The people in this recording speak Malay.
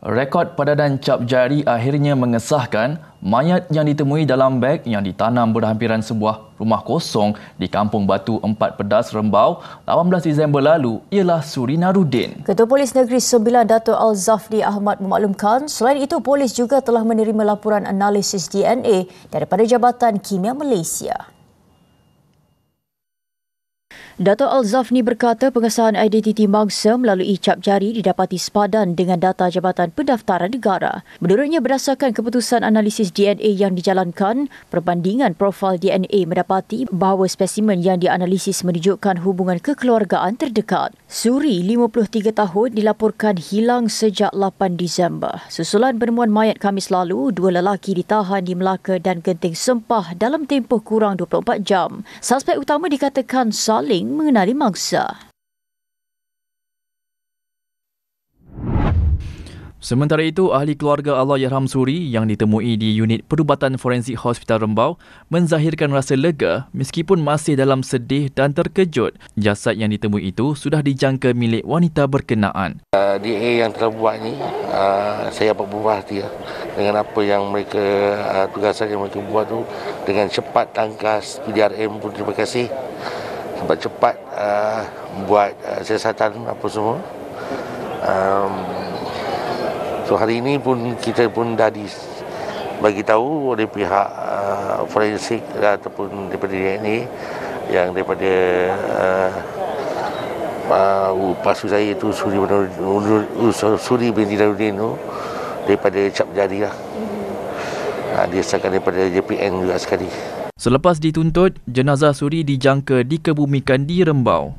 Rekod padanan cap jari akhirnya mengesahkan mayat yang ditemui dalam beg yang ditanam berhampiran sebuah rumah kosong di Kampung Batu 4 Pedas, Rembau 18 Disember lalu ialah Suri Narudin. Ketua Polis Negeri Sembilan Dato' Al-Zafri Ahmad memaklumkan selain itu polis juga telah menerima laporan analisis DNA daripada Jabatan Kimia Malaysia. Dato' Al-Zafri berkata pengesahan identiti mangsa melalui cap jari didapati sepadan dengan data Jabatan Pendaftaran Negara. Menurutnya, berdasarkan keputusan analisis DNA yang dijalankan, perbandingan profil DNA mendapati bahawa spesimen yang dianalisis menunjukkan hubungan kekeluargaan terdekat. Suri, 53 tahun, dilaporkan hilang sejak 8 Disember. Susulan penemuan mayat Khamis lalu, dua lelaki ditahan di Melaka dan Genting Sempah dalam tempoh kurang 24 jam. Suspek utama dikatakan saling mengenali mangsa. Sementara itu, ahli keluarga Allahyarham Suri yang ditemui di unit perubatan forensik Hospital Rembau menzahirkan rasa lega meskipun masih dalam sedih dan terkejut. Jasad yang ditemui itu sudah dijangka milik wanita berkenaan. DNA yang telah buat ni, saya dapat berubah hati dengan apa yang mereka, tugasan yang mereka buat tu dengan cepat, tangkas. PDRM pun terima kasih sebab cepat buat siasatan apa semua. So hari ini pun kita pun dah bagi tahu oleh pihak forensik ataupun daripada DNA yang daripada pasu saya itu Suri binti Narudin tu daripada cap jari lah. Disahkan daripada JPN juga sekali. Selepas dituntut, jenazah Suri dijangka dikebumikan di Rembau.